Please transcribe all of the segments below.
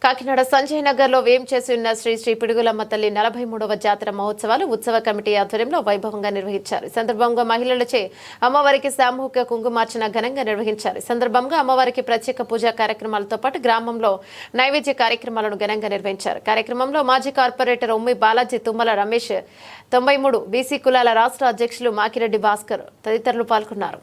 కాకినాడ సంజయ్ నగర్ లో వేంచేసి ఉన్న శ్రీ శ్రీ పిడుగులమ్మ తల్లి 43వ జాతర మహోత్సవాలు ఉత్సవ కమిటీ ఆధ్వర్యంలో వైభవంగా నిర్వహించారు. ఈ సందర్భంగా మహిళలచే అమ్మవారికి సామూహిక కుంకుమార్చన ఘనంగా నిర్వహించారు. ఈ సందర్భంగా అమ్మవారికి ప్రత్యేక పూజా కార్యక్రమాలతో పాటు గ్రామంలో నైవేద్య కార్యక్రమాలను ఘనంగా నిర్వహించారు. కార్యక్రమంలో మాజీ కార్పొరేటర్ ఉమ్మి బాలాజీ, తుమ్మల రమేష్, 93 బీసీ కులాల రాష్ట్ర అధ్యక్షులు మాకిరెడ్డి భాస్కర్ తదితరులు పాల్గొన్నారు.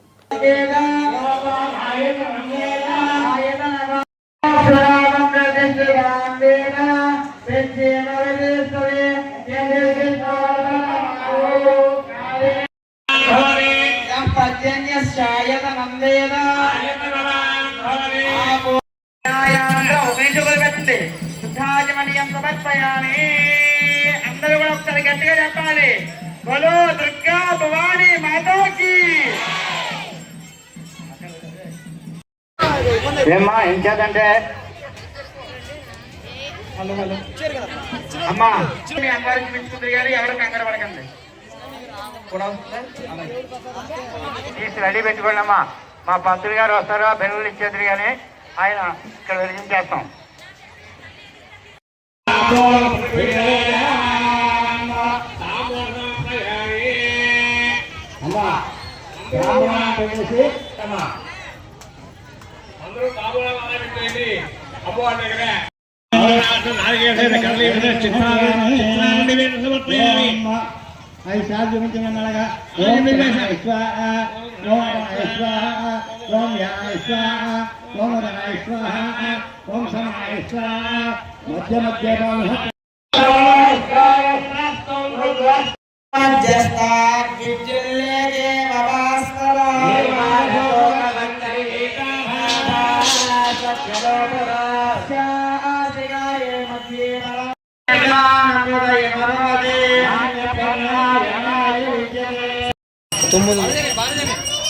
అందరూ కూడా ఒకసారి గట్టిగా చెప్పాలి, బలో దుర్గా భవానీ మాతాకి. ఏమ్మా ఏం చేద్దంటే అమ్మా మీ అమ్మవారికి పెంచుకుంది కానీ ఎవరు కంగారు పడకండి. రెడీ పెట్టుకోండి అమ్మా. మా పంతులు గారు వస్తారు, బెల్లులు ఇచ్చేద్దరు కానీ ఆయన ఇక్కడ వెలిగించేస్తాం.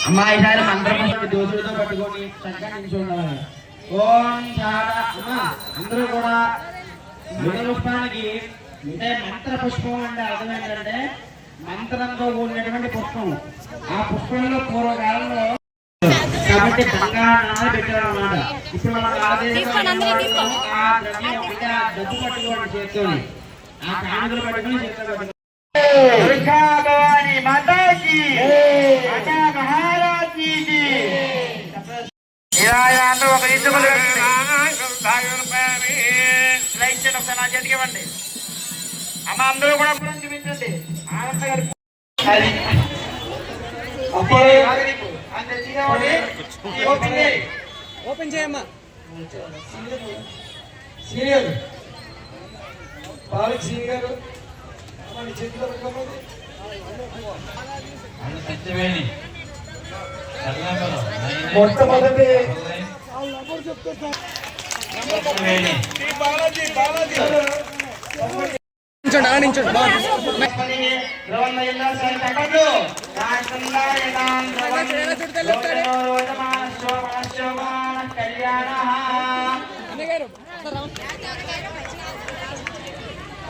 అమ్మా ఈసారి మంత్రం దోషులతో పట్టుకొని చక్కగా నిల్చుండాలి. ఓం చాలా అమ్మా అందరూ కూడా పుష్పానికి అంటే మంత్ర పుష్పం అంటే అర్థం ఏంటంటే మంత్రంతో కూడినటువంటి పుష్పం. ఆ పుష్పంలో పూర్వకాలంలో కాబట్టి బంగారు పెట్టారు అన్నమాట. ఇప్పుడు మన ఆ డబ్బు పట్టుకోండి చేత్తోని, ఆ కానుకలు పట్టుకుని చేతితో పట్టుకోండి. దుర్గా భవానీ మాతాకి, మాతా మహారాజీ కి. ఇలా అందరూ ఒక ఇద్దరు ఒకసారి నా చేతికి ఇవ్వండి అమ్మ. అందరూ కూడా చూపించండి. ఓపెన్ చేయమ్మా. సీనియర్ బాలక్ సింగ్ గారు మొట్టమొదటి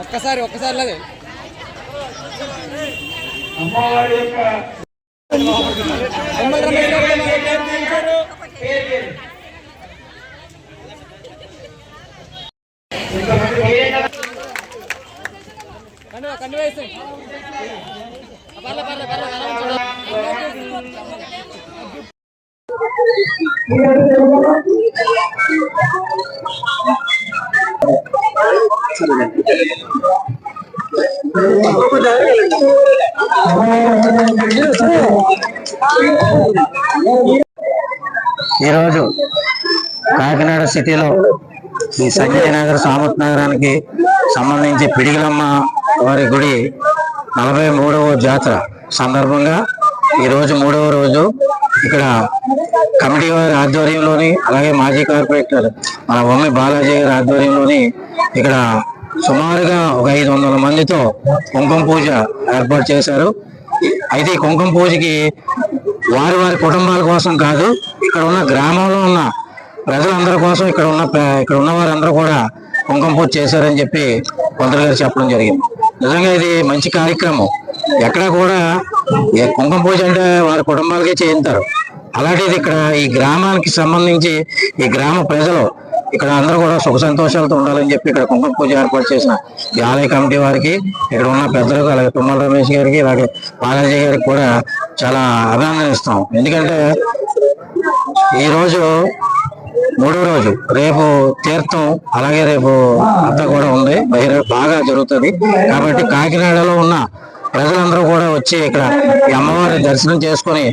ఒక్కసారి లేదు అమ్మవారి యొక్క కండు వేసి ఈరోజు కాకినాడ సిటీలో ఈ సంజయ్ నగర్ సామత్ నగరానికి సంబంధించి పిడిగిలమ్మ వారి గుడి 43వ జాతర సందర్భంగా ఈరోజు 3వ రోజు ఇక్కడ కమిటీ వారి ఆధ్వర్యంలోని, అలాగే మాజీ కార్పొరేటర్ మన ఉమ్మి బాలాజీ గారి ఆధ్వర్యంలోని ఇక్కడ సుమారుగా ఒక 500 మందితో కుంకుమ పూజ ఏర్పాటు చేశారు. అయితే ఈ కుంకుమ పూజకి వారి కుటుంబాల కోసం కాదు, ఇక్కడ ఉన్న గ్రామంలో ఉన్న ప్రజలందరి కోసం, ఇక్కడ ఉన్న వారందరూ కూడా కుంకుమ పూజ చేశారని చెప్పి పంతులు గారు చెప్పడం జరిగింది. నిజంగా ఇది మంచి కార్యక్రమం. ఎక్కడ కూడా కుంకుమ పూజ అంటే వారి కుటుంబాలకే చేయించారు. అలాంటిది ఇక్కడ ఈ గ్రామానికి సంబంధించి ఈ గ్రామ ప్రజలు ఇక్కడ అందరూ కూడా సుఖ సంతోషాలతో ఉండాలని చెప్పి ఇక్కడ కుంకుమ పూజ ఏర్పాటు చేసిన ఈ ఆలయ కమిటీ వారికి, ఇక్కడ ఉన్న పెద్దలకు, అలాగే తుమ్మల రమేష్ గారికి, అలాగే బాలాజీ గారికి కూడా చాలా అభినందనిస్తాం. ఎందుకంటే ఈ రోజు మూడో రోజు, రేపు తీర్థం, అలాగే రేపు అంతా కూడా ఉంది, బాగా జరుగుతుంది. కాబట్టి కాకినాడలో ఉన్న ప్రజలందరూ కూడా వచ్చి ఇక్కడ ఈ అమ్మవారి దర్శనం చేసుకొని,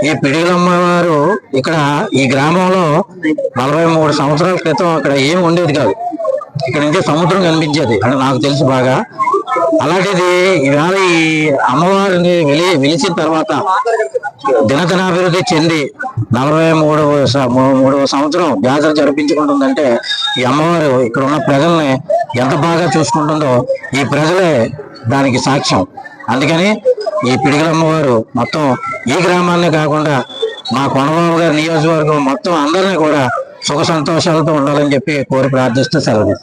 ఈ పిడిగలమ్మ వారు ఇక్కడ ఈ గ్రామంలో 43 సంవత్సరాల క్రితం అక్కడ ఏమి ఉండేది కాదు. ఇక్కడ నుంచి సముద్రం కనిపించేది అంటే నాకు తెలుసు బాగా. అలాంటిది ఇవాళ ఈ అమ్మవారిని వెలిసిన తర్వాత దినదినాభివృద్ధి చెంది 43వ సంవత్సరం జాతర జరిపించుకుంటుందంటే ఈ అమ్మవారు ఇక్కడ ఉన్న ప్రజల్ని ఎంత బాగా చూసుకుంటుందో ఈ ప్రజలే దానికి సాక్ష్యం. అందుకని ఈ పిడిగలమ్మవారు మొత్తం ఈ గ్రామాన్నే కాకుండా మా కొండబాబు గారి నియోజకవర్గం మొత్తం అందరినీ కూడా సుఖ సంతోషాలతో ఉండాలని చెప్పి కోరి ప్రార్థిస్తూ సెలవు.